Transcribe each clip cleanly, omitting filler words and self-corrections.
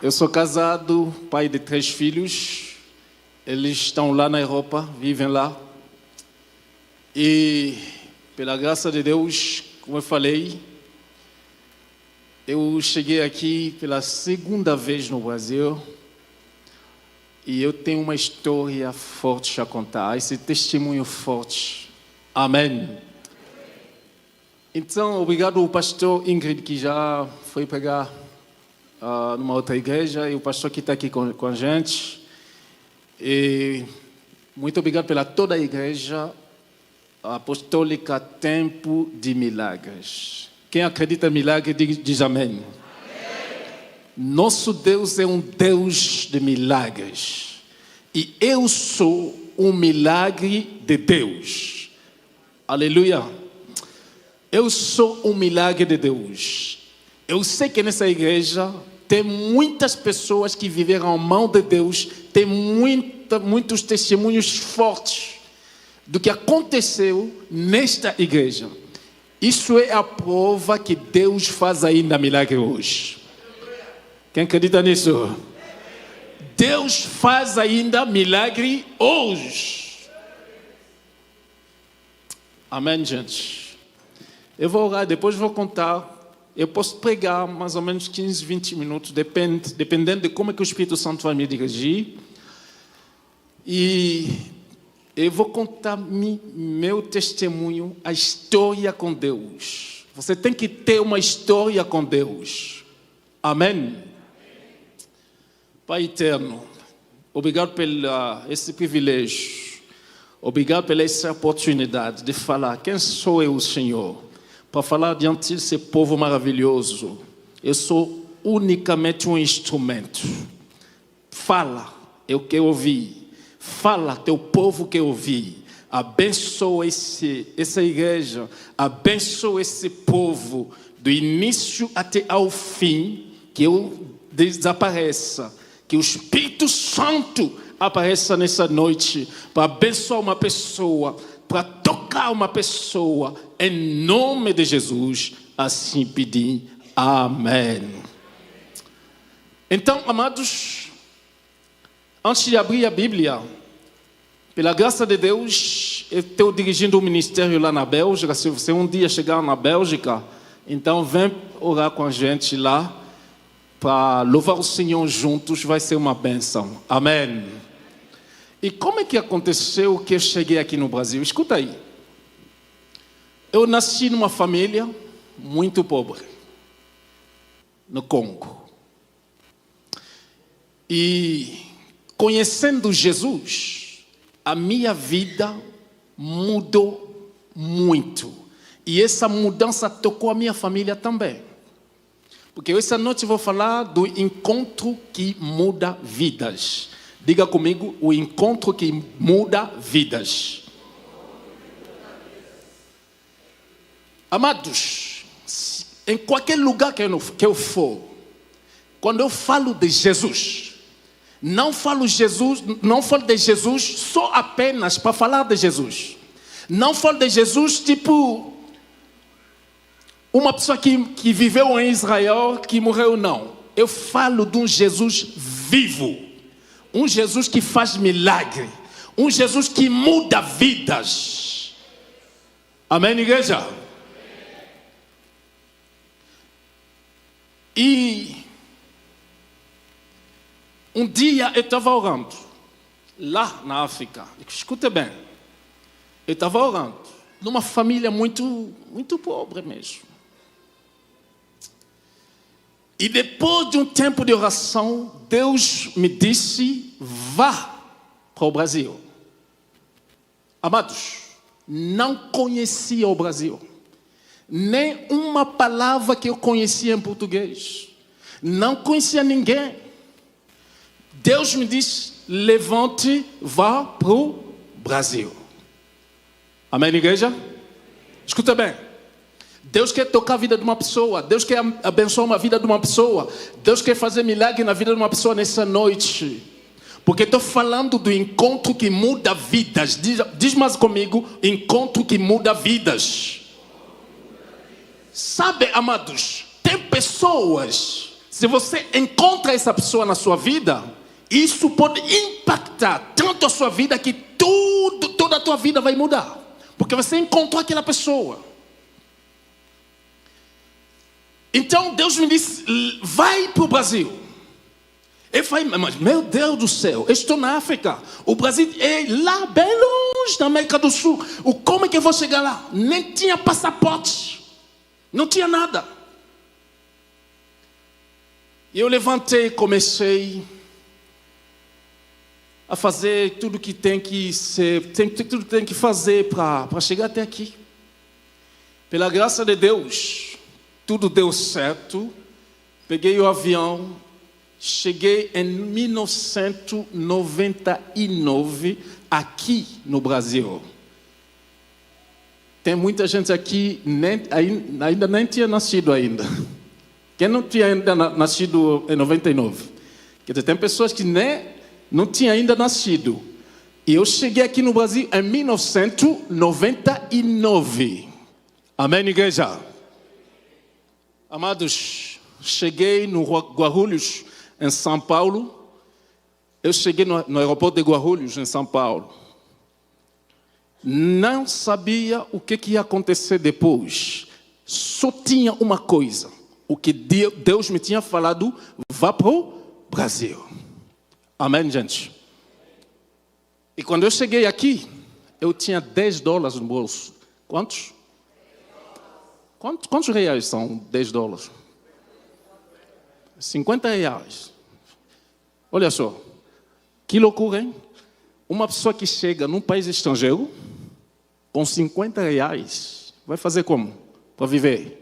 Eu sou casado, pai de 3 filhos. Eles estão lá na Europa, vivem lá. E, pela graça de Deus, como eu falei, eu cheguei aqui pela 2ª vez no Brasil. E eu tenho uma história forte a contar, esse testemunho forte. Amém. Então, obrigado ao pastor Ingrid, que já foi pregar numa outra igreja, e o pastor que está aqui com a gente. E muito obrigado pela toda a igreja apostólica Tempo de Milagres. Quem acredita em milagre, diz amém. Nosso Deus é um Deus de milagres. E eu sou um milagre de Deus. Aleluia. Eu sou um milagre de Deus. Eu sei que nessa igreja tem muitas pessoas que viveram a mão de Deus, tem muitos testemunhos fortes do que aconteceu nesta igreja. Isso é a prova que Deus faz ainda milagre hoje. Quem acredita nisso? Deus faz ainda milagre hoje. Amém, gente? Eu vou orar, depois vou contar. Eu posso pregar mais ou menos 15, 20 minutos, dependendo de como é que o Espírito Santo vai me dirigir. E eu vou contar meu testemunho, a história com Deus. Você tem que ter uma história com Deus. Amém? Pai eterno, obrigado por esse privilégio. Obrigado pela essa oportunidade de falar quem sou eu, Senhor, para falar diante desse povo maravilhoso. Eu sou unicamente um instrumento. Fala, eu quero ouvir. Fala, teu povo quer ouvir. Abençoa essa igreja. Abençoa esse povo, do início até ao fim, que eu desapareça. Que o Espírito Santo apareça nessa noite para abençoar uma pessoa, para tocar uma pessoa, em nome de Jesus, assim pedi. Amém. Então, amados, antes de abrir a Bíblia, pela graça de Deus, eu estou dirigindo um ministério lá na Bélgica. Se você um dia chegar na Bélgica, então vem orar com a gente lá, para louvar o Senhor juntos, vai ser uma bênção. Amém. E como é que aconteceu que eu cheguei aqui no Brasil? Escuta aí. Eu nasci numa família muito pobre, no Congo. E conhecendo Jesus, a minha vida mudou muito. E essa mudança tocou a minha família também. Porque essa noite eu vou falar do encontro que muda vidas. Diga comigo, o encontro que muda vidas. Amados, em qualquer lugar que eu for, quando eu falo de Jesus, não falo de Jesus só apenas para falar de Jesus. Não falo de Jesus tipo uma pessoa que viveu em Israel, que morreu, não. Eu falo de um Jesus vivo. Um Jesus que faz milagre. Um Jesus que muda vidas. Amém, igreja? E um dia eu estava orando, lá na África. Escuta bem. Eu estava orando, numa família muito pobre mesmo. E depois de um tempo de oração, Deus me disse, vá para o Brasil. Amados, não conhecia o Brasil. Nem uma palavra que eu conhecia em português. Não conhecia ninguém. Deus me disse, levante, vá para o Brasil. Amém, igreja? Escuta bem. Deus quer tocar a vida de uma pessoa. Deus quer abençoar uma vida de uma pessoa. Deus quer fazer milagre na vida de uma pessoa nessa noite. Porque estou falando do encontro que muda vidas. Diz mais comigo, encontro que muda vidas. Sabe, amados, tem pessoas Se você encontra essa pessoa na sua vida, isso pode impactar tanto a sua vida que toda a tua vida vai mudar. Porque você encontrou aquela pessoa. Então Deus me disse, vai para o Brasil. Eu falei, mas meu Deus do céu, eu estou na África. O Brasil é lá bem longe, na América do Sul. Como é que eu vou chegar lá? Nem tinha passaporte. Não tinha nada. E eu levantei, comecei a fazer tudo que tem que ser, tudo que tem que fazer para chegar até aqui. Pela graça de Deus, tudo deu certo. Peguei o avião, cheguei em 1999 aqui no Brasil. Tem muita gente aqui ainda nem tinha nascido ainda. Quem não tinha ainda nascido em 99? Quer dizer, tem pessoas que não tinham ainda nascido. E eu cheguei aqui no Brasil em 1999. Amém, igreja? Amados, cheguei no Guarulhos, em São Paulo. Eu cheguei no aeroporto de Guarulhos, em São Paulo. Não sabia o que ia acontecer depois. Só tinha uma coisa. O que Deus me tinha falado, vá para o Brasil. Amém, gente? E quando eu cheguei aqui, eu tinha $10 no bolso. Quantos? Quantos reais são $10? 50 reais. Olha só, que loucura, hein? Uma pessoa que chega num país estrangeiro, com 50 reais, vai fazer como? Para viver.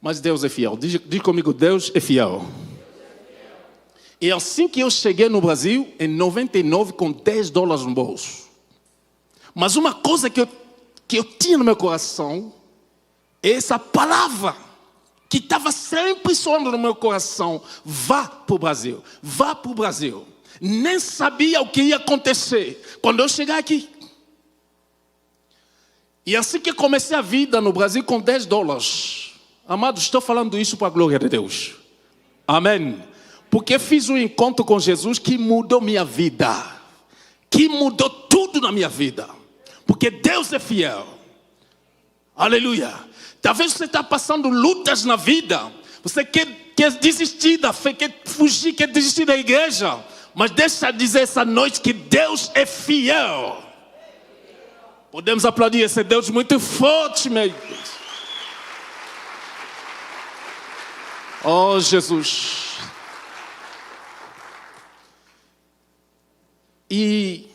Mas Deus é fiel. Diz comigo, Deus é fiel. E assim que eu cheguei no Brasil, em 99, com $10 no bolso. Mas uma coisa que eu tinha no meu coração, é essa palavra, que estava sempre soando no meu coração, vá para o Brasil, vá para o Brasil. Nem sabia o que ia acontecer quando eu chegar aqui. E assim que comecei a vida no Brasil com $10, amados, estou falando isso para a glória de Deus. Amém. Porque fiz um encontro com Jesus que mudou minha vida. Que mudou tudo na minha vida. Porque Deus é fiel. Aleluia. Talvez você está passando lutas na vida. Você quer desistir da fé, quer fugir, quer desistir da igreja. Mas deixa eu dizer essa noite que Deus é fiel. Podemos aplaudir esse Deus muito forte, meu Deus. Oh, Jesus. E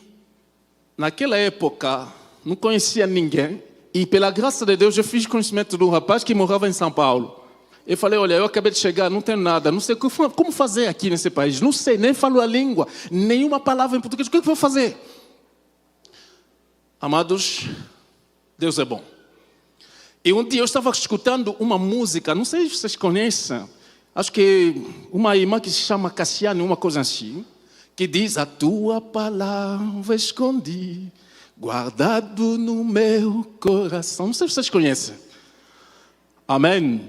naquela época, não conhecia ninguém. E pela graça de Deus, eu fiz conhecimento de um rapaz que morava em São Paulo. Eu falei, olha, eu acabei de chegar, não tenho nada. Não sei como fazer aqui nesse país. Não sei, nem falo a língua. Nenhuma palavra em português. O que eu vou fazer? Amados, Deus é bom. E um dia eu estava escutando uma música, não sei se vocês conhecem, acho que uma irmã que se chama Cassiane, uma coisa assim, que diz, a tua palavra escondi, guardado no meu coração. Não sei se vocês conhecem. Amém.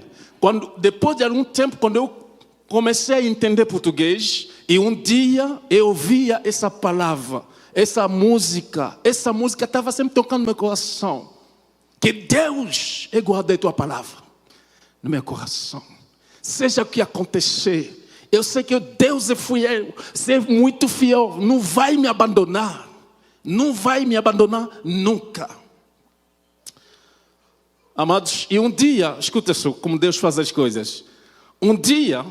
Depois de algum tempo, quando eu comecei a entender português, e um dia eu ouvia essa palavra, essa música estava sempre tocando no meu coração. Que Deus, eu guardei a tua palavra no meu coração. Seja o que acontecer, eu sei que Deus é fiel, é muito fiel, não vai me abandonar. Não vai me abandonar nunca. Amados, e um dia, escuta só como Deus faz as coisas. Um dia,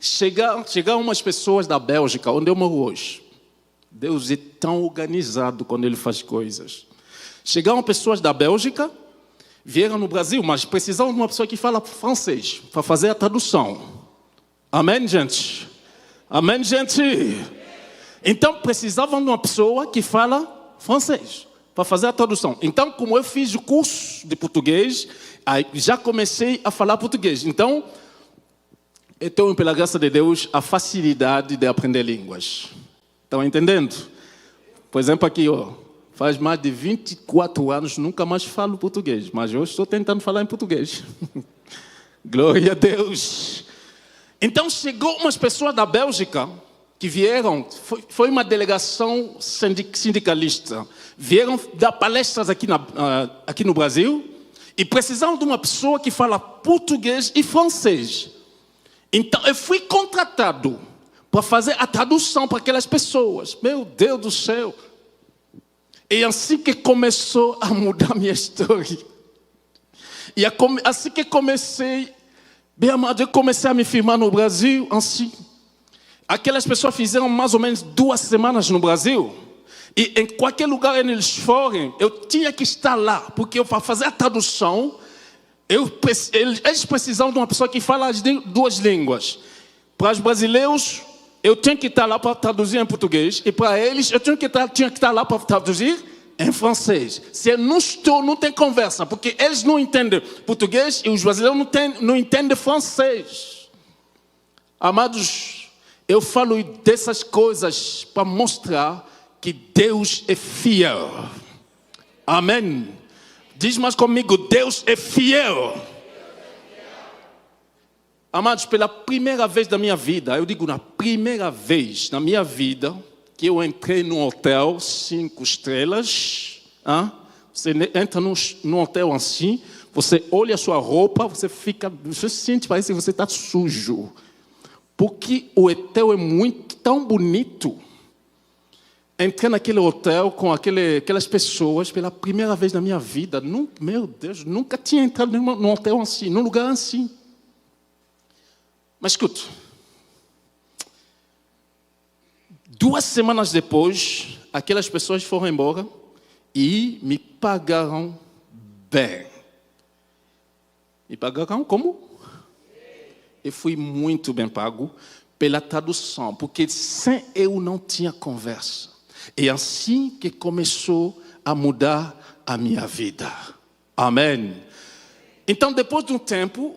chegaram umas pessoas da Bélgica, onde eu moro hoje. Deus é tão organizado quando Ele faz coisas. Chegaram pessoas da Bélgica, vieram no Brasil, mas precisavam de uma pessoa que fala francês, para fazer a tradução. Amém, gente? Amém, gente? Então, precisavam de uma pessoa que fala francês, para fazer a tradução. Então, como eu fiz o curso de português, já comecei a falar português. Então, eu tenho, pela graça de Deus, a facilidade de aprender línguas. Estão entendendo? Por exemplo, aqui, ó, faz mais de 24 anos, nunca mais falo português, mas hoje estou tentando falar em português. Glória a Deus. Então chegou umas pessoas da Bélgica que vieram, foi uma delegação sindicalista, vieram dar palestras aqui no Brasil e precisavam de uma pessoa que fala português e francês. Então eu fui contratado para fazer a tradução para aquelas pessoas. Meu Deus do céu! E assim que começou a mudar minha história. E assim que comecei, bem amado, eu comecei a me firmar no Brasil, assim. Aquelas pessoas fizeram mais ou menos 2 semanas no Brasil. E em qualquer lugar onde eles forem, eu tinha que estar lá. Porque para fazer a tradução, eles precisavam de uma pessoa que fala as 2 línguas. Para os brasileiros, eu tinha que estar lá para traduzir em português. E para eles, eu tinha que estar lá para traduzir em francês. Se eu não estou, não tem conversa. Porque eles não entendem português e os brasileiros não entendem francês. Amados, eu falo dessas coisas para mostrar que Deus é fiel. Amém. Diz mais comigo, Deus é fiel. Amados, pela primeira vez da minha vida, eu digo na primeira vez na minha vida, que eu entrei num hotel 5 estrelas. Você entra num hotel assim, você olha a sua roupa, você sente, parece que você está sujo. Porque o hotel é tão bonito. Entrei naquele hotel com aquelas pessoas pela primeira vez na minha vida. Meu Deus, nunca tinha entrado num hotel assim, num lugar assim. Mas escuta. 2 semanas depois, aquelas pessoas foram embora e me pagaram bem. Me pagaram como? Eu fui muito bem pago pela tradução, porque sem eu não tinha conversa. E assim que começou a mudar a minha vida. Amém. Então, depois de um tempo,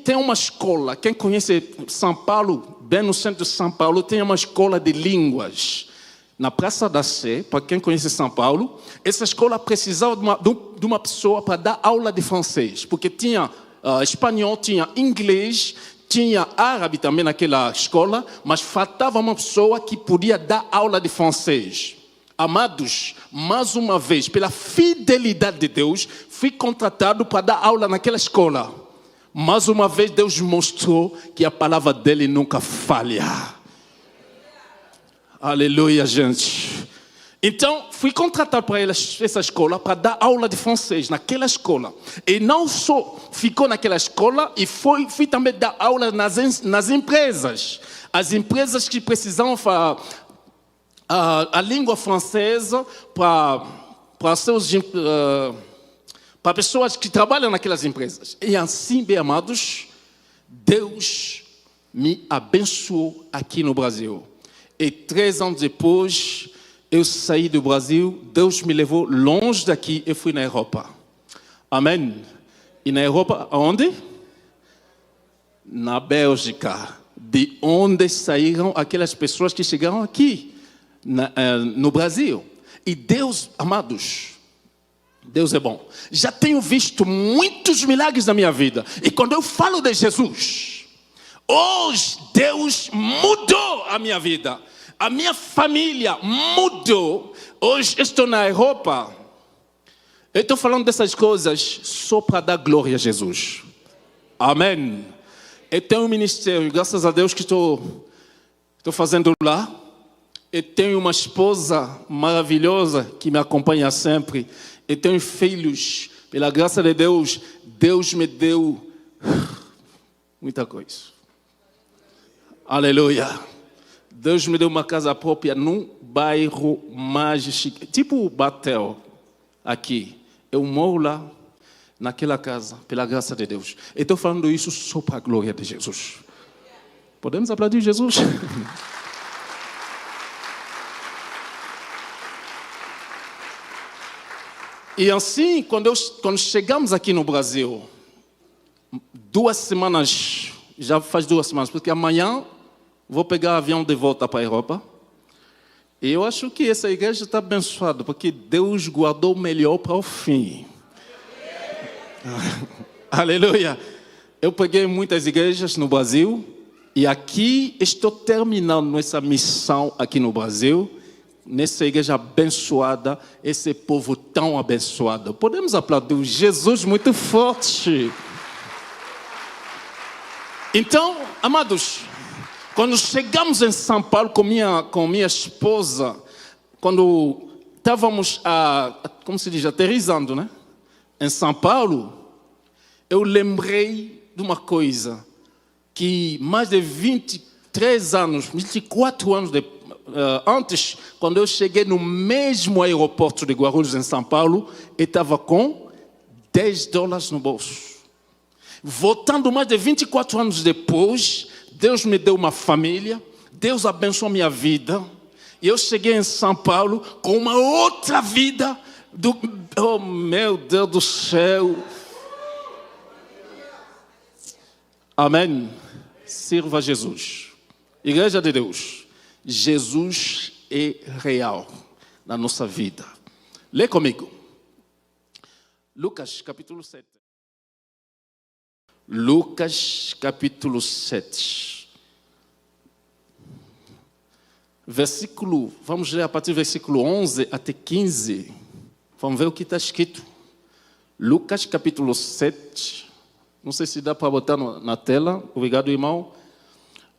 tem uma escola. Quem conhece São Paulo, bem no centro de São Paulo, tem uma escola de línguas. Na Praça da Sé, para quem conhece São Paulo, essa escola precisava de uma pessoa para dar aula de francês, porque tinha espanhol, tinha inglês, tinha árabe também naquela escola, mas faltava uma pessoa que podia dar aula de francês. Amados, mais uma vez, pela fidelidade de Deus, fui contratado para dar aula naquela escola. Mais uma vez, Deus mostrou que a palavra dele nunca falha. Aleluia, gente. Então, fui contratado para essa escola para dar aula de francês naquela escola. E não só ficou naquela escola, e fui também dar aula nas empresas. As empresas que precisavam falar a língua francesa para pessoas que trabalham naquelas empresas. E assim, bem amados, Deus me abençoou aqui no Brasil. E 3 anos depois, eu saí do Brasil, Deus me levou longe daqui e fui na Europa. Amém? E na Europa, aonde? Na Bélgica. De onde saíram aquelas pessoas que chegaram aqui, no Brasil. E Deus, amados, Deus é bom. Já tenho visto muitos milagres na minha vida. E quando eu falo de Jesus, hoje Deus mudou a minha vida. A minha família mudou. Hoje estou na Europa. Eu estou falando dessas coisas só para dar glória a Jesus. Amém. Eu tenho um ministério, graças a Deus, que estou fazendo lá. Eu tenho uma esposa maravilhosa que me acompanha sempre. Eu tenho filhos. Pela graça de Deus, Deus me deu muita coisa. Aleluia. Deus me deu uma casa própria num bairro mais chique, tipo Batel, aqui. Eu moro lá, naquela casa, pela graça de Deus. Eu estou falando isso só para a glória de Jesus. Podemos aplaudir Jesus? E assim, quando chegamos aqui no Brasil, 2 semanas, já faz 2 semanas, porque amanhã vou pegar avião de volta para a Europa. E eu acho que essa igreja está abençoada, porque Deus guardou o melhor para o fim. Aleluia. Eu peguei muitas igrejas no Brasil, E aqui estou terminando essa missão aqui no Brasil, nessa igreja abençoada, esse povo tão abençoado. Podemos aplaudir Jesus muito forte. Então, amados, quando chegamos em São Paulo com minha esposa, quando estávamos, aterrissando, né? Em São Paulo, eu lembrei de uma coisa, que mais de 23 anos, 24 anos antes, quando eu cheguei no mesmo aeroporto de Guarulhos, em São Paulo, eu estava com $10 no bolso. Voltando mais de 24 anos depois, Deus me deu uma família, Deus abençoou minha vida, e eu cheguei em São Paulo com uma outra vida, oh meu Deus do céu. Amém. Sirva Jesus. Igreja de Deus, Jesus é real na nossa vida. Lê comigo. Lucas capítulo 7. Lucas capítulo 7. Vamos ler a partir do versículo 11 até 15. Vamos ver o que está escrito. Lucas capítulo 7. Não sei se dá para botar na tela. Obrigado, irmão.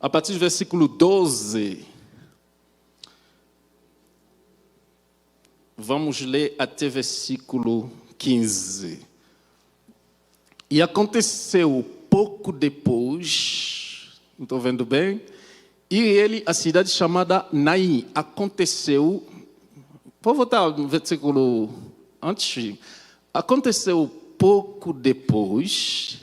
A partir do versículo 12. Vamos ler até versículo 15. E aconteceu pouco depois, não estou vendo bem, e ele, a cidade chamada Naim, aconteceu, vou voltar no versículo antes, aconteceu pouco depois,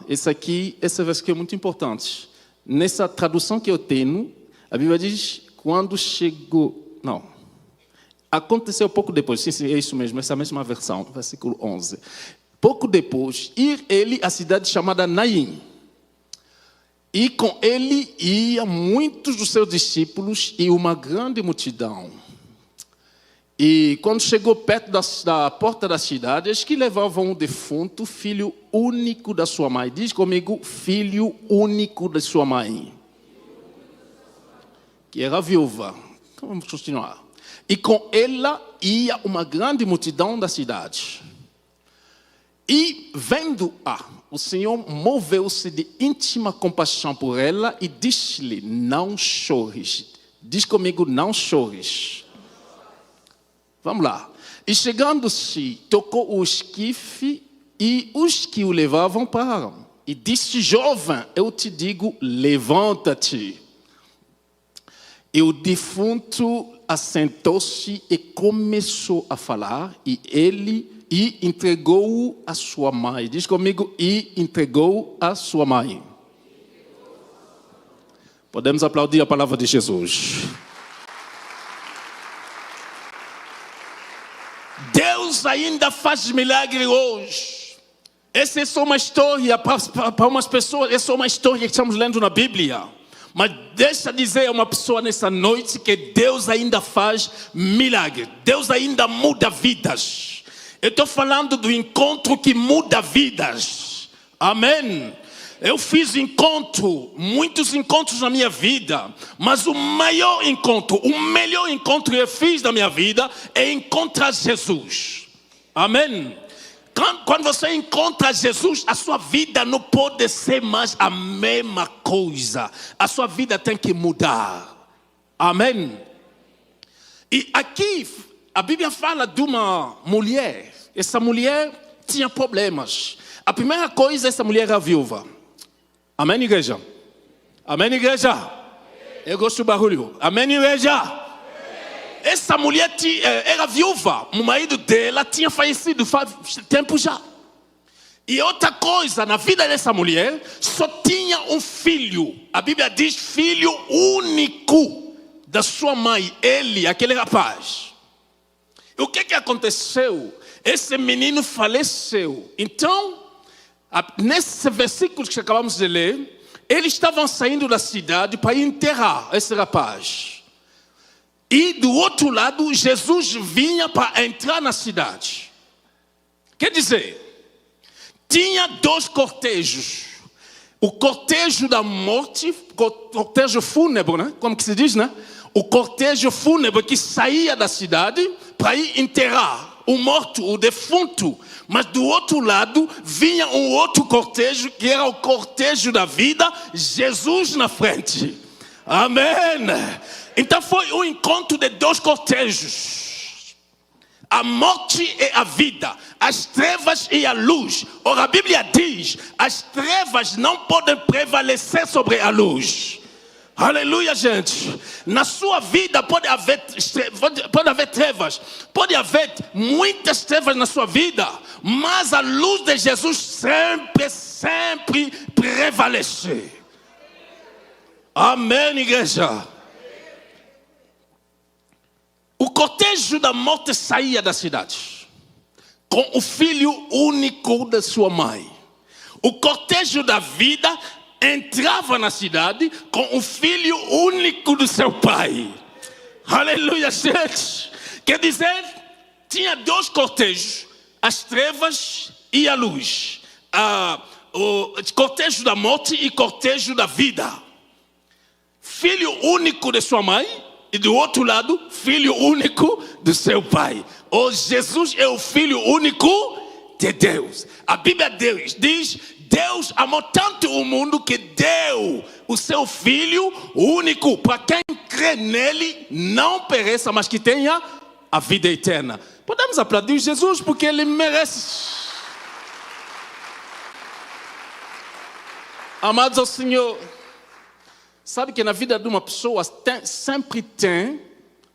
esse versículo é muito importante. Nessa tradução que eu tenho, a Bíblia diz, quando chegou, não, aconteceu pouco depois, sim, é isso mesmo, essa mesma versão, versículo 11. Pouco depois, ele à cidade chamada Naim. E com ele iam muitos dos seus discípulos e uma grande multidão. E quando chegou perto da porta da cidade, eles que levavam um defunto, filho único da sua mãe. Diz comigo, filho único da sua mãe. Que era viúva. Então vamos continuar. E com ela ia uma grande multidão da cidade. E vendo-a, o Senhor moveu-se de íntima compaixão por ela e disse-lhe, não chores. Diz comigo, não chores. Vamos lá. E chegando-se, tocou o esquife e os que o levavam pararam. E disse, jovem, eu te digo, levanta-te. E o defunto assentou-se e começou a falar, e entregou-o à sua mãe. Diz comigo, e entregou à sua mãe. Podemos aplaudir a palavra de Jesus. Deus ainda faz milagre hoje. Essa é só uma história para umas pessoas, é só uma história que estamos lendo na Bíblia. Mas deixa dizer a uma pessoa nessa noite que Deus ainda faz milagre. Deus ainda muda vidas. Eu estou falando do encontro que muda vidas. Amém. Eu fiz muitos encontros na minha vida. Mas o melhor encontro que eu fiz na minha vida é encontrar Jesus. Amém. Quando você encontra Jesus, a sua vida não pode ser mais a mesma coisa. A sua vida tem que mudar. Amém. E aqui a Bíblia fala de uma mulher. Essa mulher tinha problemas. A primeira coisa, essa mulher era viúva. Amém, igreja? Amém, igreja? Eu gosto do barulho. Amém, igreja? Essa mulher era viúva. O marido dela tinha falecido faz tempo já. E outra coisa, na vida dessa mulher, só tinha um filho. A Bíblia diz filho único da sua mãe. Ele, aquele rapaz. E o que aconteceu? Esse menino faleceu. Então, nesse versículo que acabamos de ler, eles estavam saindo da cidade para enterrar esse rapaz. E do outro lado, Jesus vinha para entrar na cidade. Quer dizer, tinha dois cortejos. o cortejo da morte, cortejo fúnebre, né? Como que se diz, né? O cortejo fúnebre que saía da cidade para ir enterrar o morto, o defunto. Mas do outro lado vinha um outro cortejo, que era o cortejo da vida, Jesus na frente. Amém. Então foi um encontro de dois cortejos. A morte e a vida, as trevas e a luz. Ora, a Bíblia diz, as trevas não podem prevalecer sobre a luz. Aleluia, gente. Na sua vida pode haver trevas, pode haver muitas trevas na sua vida, mas a luz de Jesus sempre prevalece. Amém, igreja. O cortejo da morte saía da cidade com o filho único da sua mãe. O cortejo da vida entrava na cidade com o filho único do seu pai. Aleluia, gente. Quer dizer, tinha dois cortejos, as trevas e a luz. O cortejo da morte e cortejo da vida. Filho único de sua mãe. E do outro lado, filho único do seu pai. Jesus é o filho único de Deus. A Bíblia diz, Deus amou tanto o mundo que deu o seu filho único. Para quem crê nele, não pereça, mas que tenha a vida eterna. Podemos aplaudir Jesus porque ele merece. Amados ao Senhor, sabe que na vida de uma pessoa sempre tem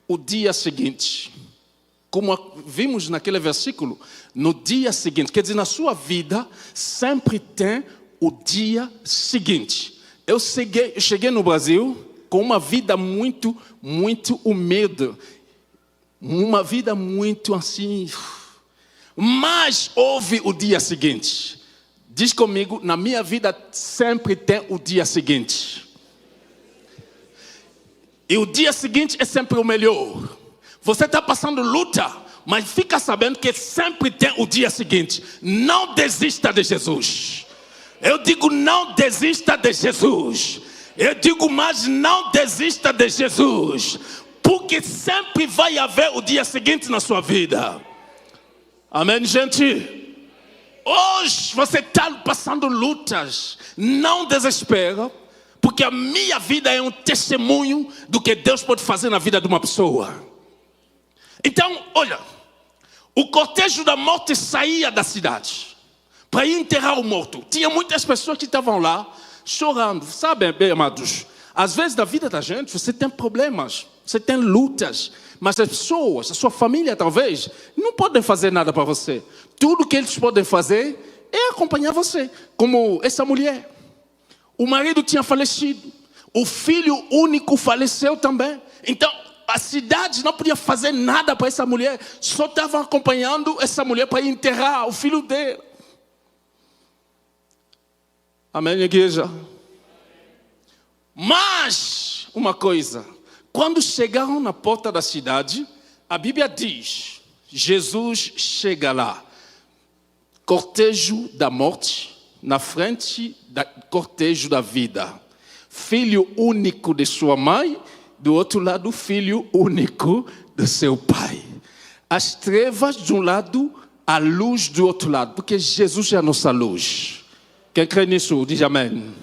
o dia seguinte. Como vimos naquele versículo, no dia seguinte. Quer dizer, na sua vida sempre tem o dia seguinte. Eu cheguei no Brasil com uma vida muito humilde. Uma vida muito assim. Mas houve o dia seguinte. Diz comigo, na minha vida sempre tem o dia seguinte. E o dia seguinte é sempre o melhor. Você está passando luta, mas fica sabendo que sempre tem o dia seguinte. Não desista de Jesus. Eu digo, não desista de Jesus. Eu digo, mas não desista de Jesus. Porque sempre vai haver o dia seguinte na sua vida. Amém, gente? Hoje você está passando lutas. Não desespera. Porque a minha vida é um testemunho do que Deus pode fazer na vida de uma pessoa. Então, olha, o cortejo da morte saía da cidade para ir enterrar o morto. Tinha muitas pessoas que estavam lá chorando. Sabe, bem amados, às vezes na vida da gente você tem problemas, você tem lutas, mas as pessoas, a sua família talvez, não podem fazer nada para você. Tudo que eles podem fazer é acompanhar você, como essa mulher. O marido tinha falecido. O filho único faleceu também. Então, a cidade não podia fazer nada para essa mulher. Só estavam acompanhando essa mulher para enterrar o filho dele. Amém, igreja? Mas, uma coisa. Quando chegaram na porta da cidade, a Bíblia diz, Jesus chega lá. Cortejo da morte. Na frente do cortejo da vida. Filho único de sua mãe, do outro lado, filho único do seu pai. As trevas de um lado, a luz do outro lado, porque Jesus é a nossa luz. Quem crê nisso, diz amém.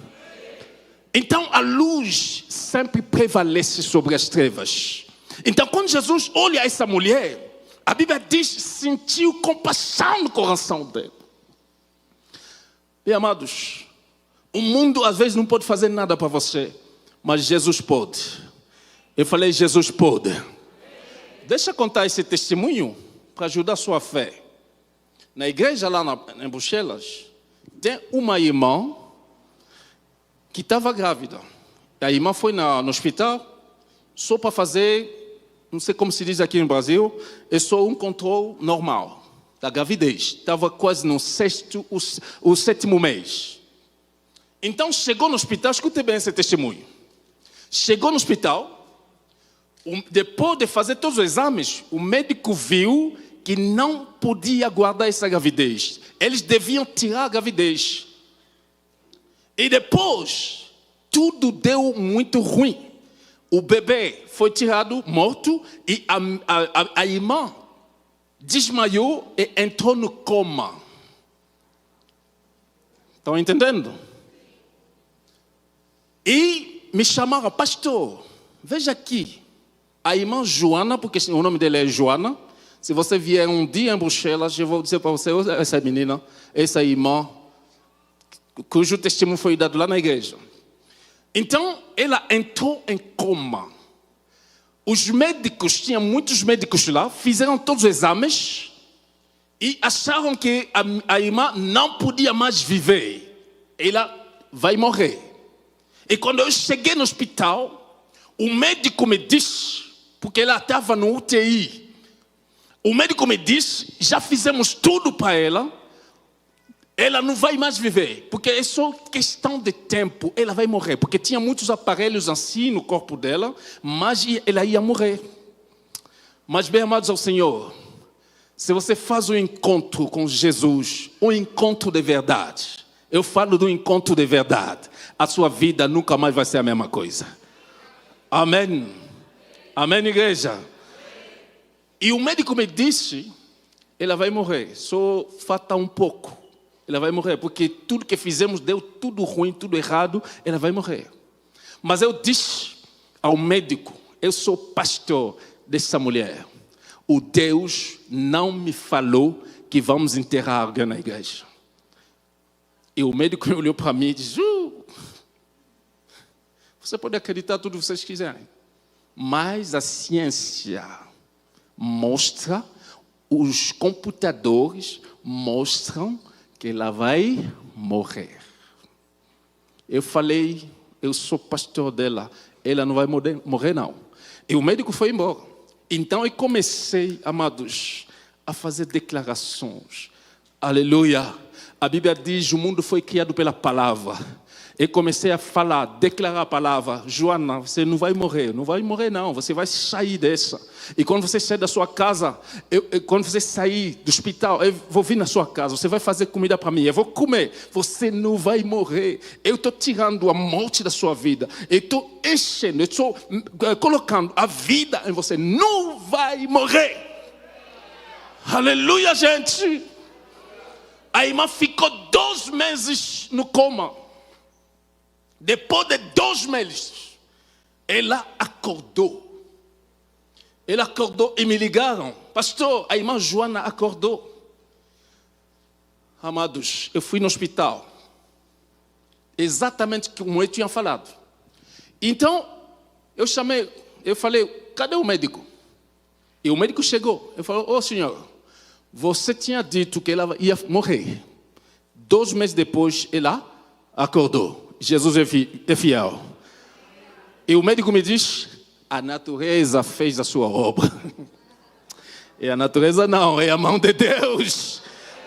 Então a luz sempre prevalece sobre as trevas. Então quando Jesus olha essa mulher, a Bíblia diz, sentiu compaixão no coração dele. Bem, amados, o mundo às vezes não pode fazer nada para você, mas Jesus pode. Eu falei, Jesus pode. Deixa eu contar esse testemunho para ajudar a sua fé. Na igreja lá em Bruxelas, tem uma irmã que estava grávida. A irmã foi no hospital só para fazer, não sei como se diz aqui no Brasil, é só um controle normal da gravidez. Estava quase no o sétimo mês. Então chegou no hospital, escute bem esse testemunho. Chegou no hospital, depois de fazer todos os exames, o médico viu que não podia guardar essa gravidez. Eles deviam tirar a gravidez. E depois, tudo deu muito ruim. O bebê foi tirado morto e a irmã desmaiou e entrou no coma. Estão entendendo? E me chamaram, pastor, veja aqui. A irmã Joana, porque o nome dela é Joana. Se você vier um dia em Bruxelas, eu vou dizer para você, essa menina, essa irmã, cujo testemunho foi dado lá na igreja. Então, ela entrou em coma. Os médicos, tinha muitos médicos lá, fizeram todos os exames e acharam que a irmã não podia mais viver. Ela vai morrer. E quando eu cheguei no hospital, o médico me disse, porque ela estava no UTI, o médico me disse, já fizemos tudo para ela não vai mais viver, porque é só questão de tempo, ela vai morrer, porque tinha muitos aparelhos assim no corpo dela, mas ela ia morrer. Mas bem amados ao Senhor, se você faz um encontro com Jesus, um encontro de verdade, eu falo do encontro de verdade, a sua vida nunca mais vai ser a mesma coisa. Amém. Amém, igreja. E o médico me disse, ela vai morrer, só falta um pouco. Ela vai morrer, porque tudo que fizemos deu tudo ruim, tudo errado, ela vai morrer. Mas eu disse ao médico, eu sou pastor dessa mulher. O Deus não me falou que vamos enterrar alguém na igreja. E o médico olhou para mim e disse, você pode acreditar tudo que vocês quiserem. Mas a ciência mostra, os computadores mostram que ela vai morrer. Eu falei, eu sou pastor dela, ela não vai morrer não. E o médico foi embora. Então eu comecei, amados, a fazer declarações. Aleluia. A Bíblia diz, o mundo foi criado pela palavra. Eu comecei a falar, declarar a palavra. Joana, você não vai morrer. Não vai morrer não, você vai sair dessa. E quando você sair da sua casa, quando você sair do hospital, eu vou vir na sua casa, você vai fazer comida para mim, eu vou comer. Você não vai morrer. Eu estou tirando a morte da sua vida. Eu estou enchendo, eu estou colocando a vida em você. Não vai morrer. Aleluia, gente. A irmã ficou 2 meses no coma. Depois de 2 meses, ela acordou. Ela acordou e me ligaram. Pastor, a irmã Joana acordou. Amados, eu fui no hospital. Exatamente como eu tinha falado. Então, eu falei, cadê o médico? E o médico chegou. Eu falei, senhor, você tinha dito que ela ia morrer. 2 meses depois, ela acordou. Jesus é fiel. E o médico me diz, a natureza fez a sua obra. E a natureza não, é a mão de Deus.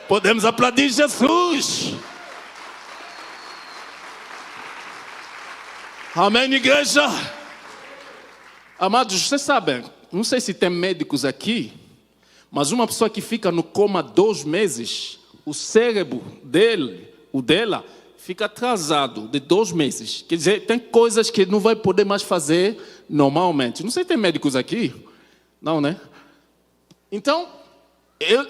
Podemos aplaudir Jesus. Amém, igreja? Amados, vocês sabem, não sei se tem médicos aqui, mas uma pessoa que fica no coma 2 meses, o cérebro dela, fica atrasado de 2 meses. Quer dizer, tem coisas que não vai poder mais fazer normalmente. Não sei se tem médicos aqui. Não, né? Então,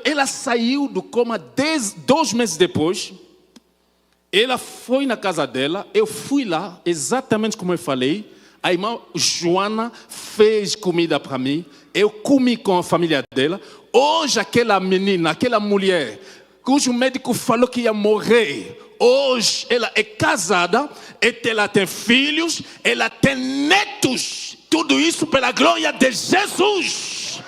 ela saiu do coma 2 meses depois. Ela foi na casa dela. Eu fui lá, exatamente como eu falei. A irmã Joana fez comida para mim. Eu comi com a família dela. Hoje, aquela menina, aquela mulher, cujo médico falou que ia morrer, hoje ela é casada, ela tem filhos, ela tem netos. Tudo isso pela glória de Jesus.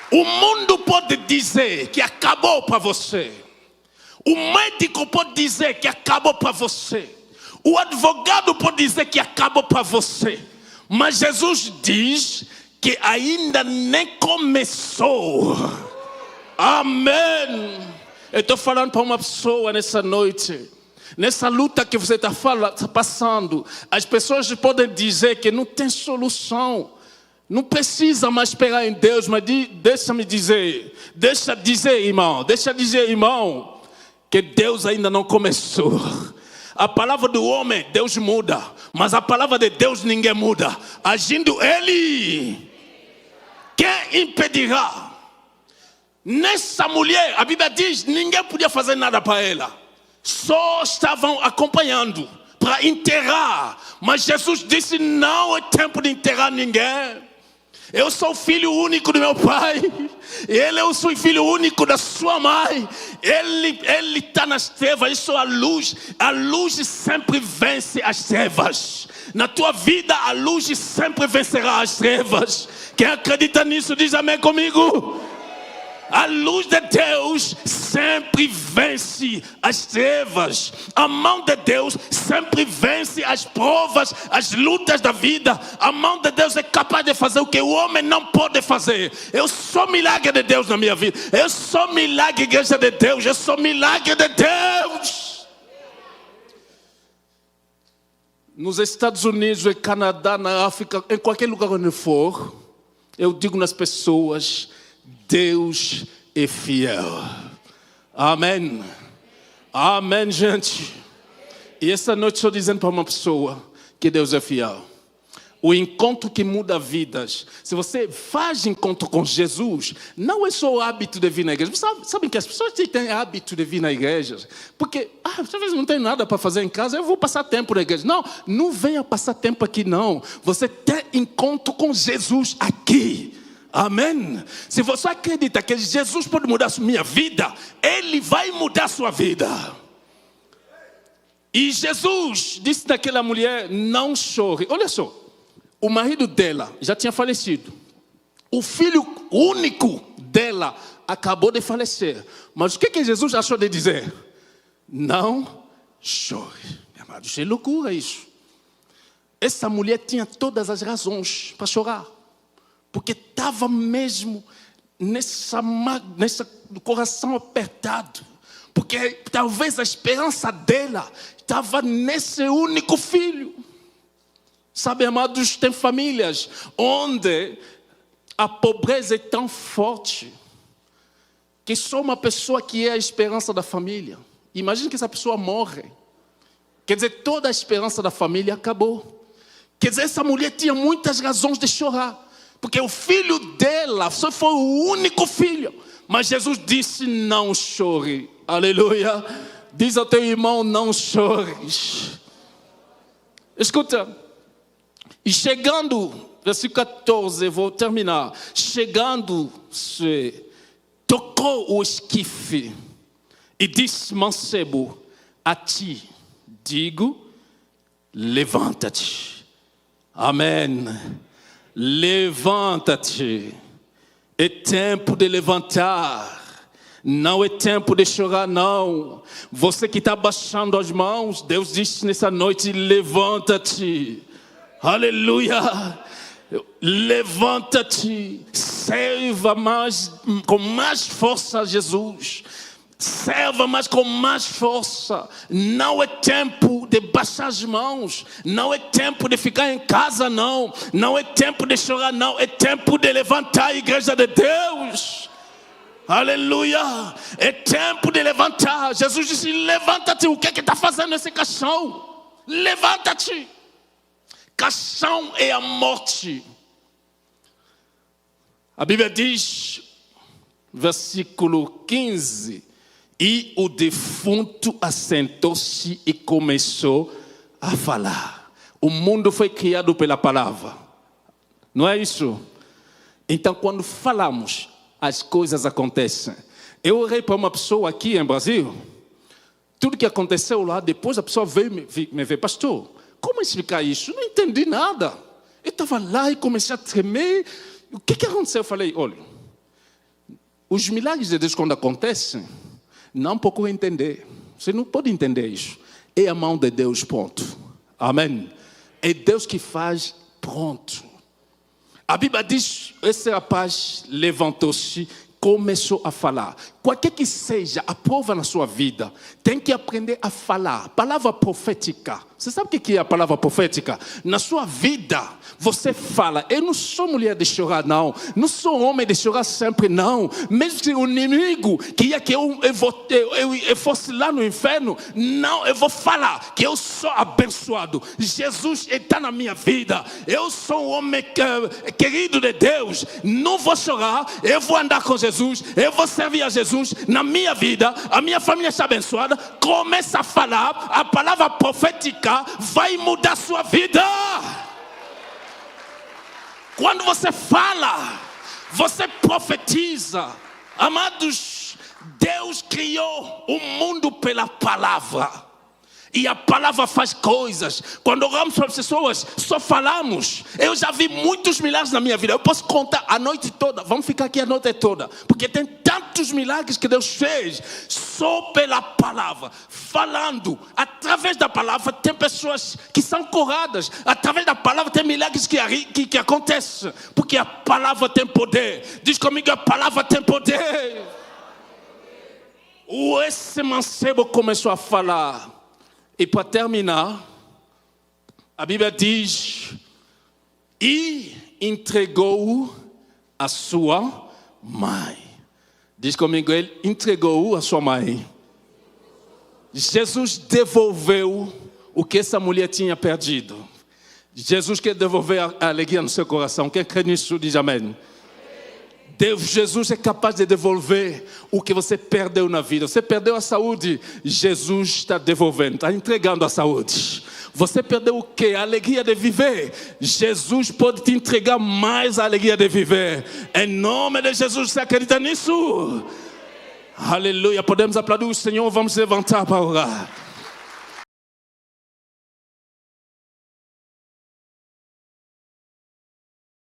O mundo pode dizer que acabou para você. O médico pode dizer que acabou para você. O advogado pode dizer que acabou para você. Mas Jesus diz que ainda nem começou. Amém. Eu estou falando para uma pessoa nessa noite. Nessa luta que você está passando, as pessoas podem dizer que não tem solução. Não precisa mais esperar em Deus, mas deixa dizer, irmão, que Deus ainda não começou. A palavra do homem, Deus muda, mas a palavra de Deus ninguém muda. Agindo Ele, quem impedirá? Nessa mulher, a Bíblia diz, ninguém podia fazer nada para ela. Só estavam acompanhando para enterrar. Mas Jesus disse, não é tempo de enterrar ninguém. Eu sou filho único do meu pai. Ele é o filho único da sua mãe. Ele está nas trevas, eu sou a luz. A luz sempre vence as trevas. Na tua vida, a luz sempre vencerá as trevas. Quem acredita nisso, diz amém comigo. A luz de Deus sempre vence as trevas. A mão de Deus sempre vence as provas, as lutas da vida. A mão de Deus é capaz de fazer o que o homem não pode fazer. Eu sou milagre de Deus na minha vida. Eu sou milagre, igreja de Deus. Eu sou milagre de Deus. Nos Estados Unidos, no Canadá, na África, em qualquer lugar onde for, eu digo nas pessoas, Deus é fiel. Amém. Amém, gente. E essa noite estou dizendo para uma pessoa que Deus é fiel. O encontro que muda vidas. Se você faz encontro com Jesus, não é só o hábito de vir na igreja. Sabem que as pessoas têm hábito de vir na igreja. Porque, às vezes não tem nada para fazer em casa, eu vou passar tempo na igreja. Não venha passar tempo aqui, não. Você tem encontro com Jesus aqui. Amém. Se você acredita que Jesus pode mudar a minha vida, Ele vai mudar a sua vida. E Jesus disse daquela mulher, não chore. Olha só, o marido dela já tinha falecido. O filho único dela acabou de falecer. Mas o que Jesus achou de dizer? Não chore. Meu amado, isso é loucura isso. Essa mulher tinha todas as razões para chorar. Porque estava mesmo nessa coração apertado. Porque talvez a esperança dela estava nesse único filho. Sabe, amados, tem famílias onde a pobreza é tão forte que só uma pessoa que é a esperança da família. Imagina que essa pessoa morre. Quer dizer, toda a esperança da família acabou. Quer dizer, essa mulher tinha muitas razões de chorar. Porque o filho dela só foi o único filho. Mas Jesus disse, não chore. Aleluia. Diz ao teu irmão, não chores. Escuta. E chegando, versículo 14, vou terminar. Chegando, tocou o esquife. E disse, mancebo, a ti digo, levanta-te. Amém. Levanta-te. É tempo de levantar. Não é tempo de chorar, não. Você que está baixando as mãos, Deus disse nessa noite, levanta-te. Aleluia. Levanta-te. Serva com mais força a Jesus. Serva, mas com mais força. Não é tempo de baixar as mãos. Não é tempo de ficar em casa, não. Não é tempo de chorar, não. É tempo de levantar a igreja de Deus. Aleluia. É tempo de levantar. Jesus disse, levanta-te. O que é que está fazendo esse caixão? Levanta-te. Caixão é a morte. A Bíblia diz, versículo 15... E o defunto assentou-se e começou a falar. O mundo foi criado pela palavra. Não é isso? Então, quando falamos, as coisas acontecem. Eu orei para uma pessoa aqui em Brasil. Tudo que aconteceu lá, depois a pessoa veio me ver. Pastor, como explicar isso? Eu não entendi nada. Eu estava lá e comecei a tremer. O que aconteceu? Eu falei, olha, os milagres de Deus quando acontecem, não procure entender. Você não pode entender isso. É a mão de Deus, ponto. Amém. É Deus que faz, pronto. A Bíblia diz, esse rapaz levantou-se, começou a falar. Qualquer que seja a prova na sua vida, tem que aprender a falar. Palavra profética Você sabe o que é a palavra profética? Na sua vida, você fala, eu não sou mulher de chorar, não. Não sou homem de chorar sempre, não. Mesmo que o inimigo queria que eu fosse lá no inferno, não, eu vou falar que eu sou abençoado. Jesus está na minha vida. Eu sou um homem querido de Deus. Não vou chorar, eu vou andar com Jesus, eu vou servir a Jesus na minha vida. A minha família está abençoada. Começa a falar, a palavra profética vai mudar sua vida. Quando você fala, você profetiza. Amados, Deus criou o mundo pela palavra. E a palavra faz coisas. Quando oramos para as pessoas, só falamos. Eu já vi muitos milagres na minha vida. Eu posso contar a noite toda. Vamos ficar aqui a noite toda. Porque tem tantos milagres que Deus fez. Só pela palavra. Falando. Através da palavra tem pessoas que são curadas. Através da palavra tem milagres que acontecem. Porque a palavra tem poder. Diz comigo, a palavra tem poder. Esse mancebo começou a falar. E para terminar, a Bíblia diz, e entregou a sua mãe. Diz comigo, ele entregou a sua mãe. Jesus devolveu o que essa mulher tinha perdido. Jesus quer devolver a alegria no seu coração. Quem crê nisso diz amém. Jesus é capaz de devolver o que você perdeu na vida. Você perdeu a saúde, Jesus está devolvendo, está entregando a saúde. Você perdeu o quê? A alegria de viver. Jesus pode te entregar mais a alegria de viver. Em nome de Jesus, você acredita nisso? Aleluia. Podemos aplaudir o Senhor, vamos levantar para orar.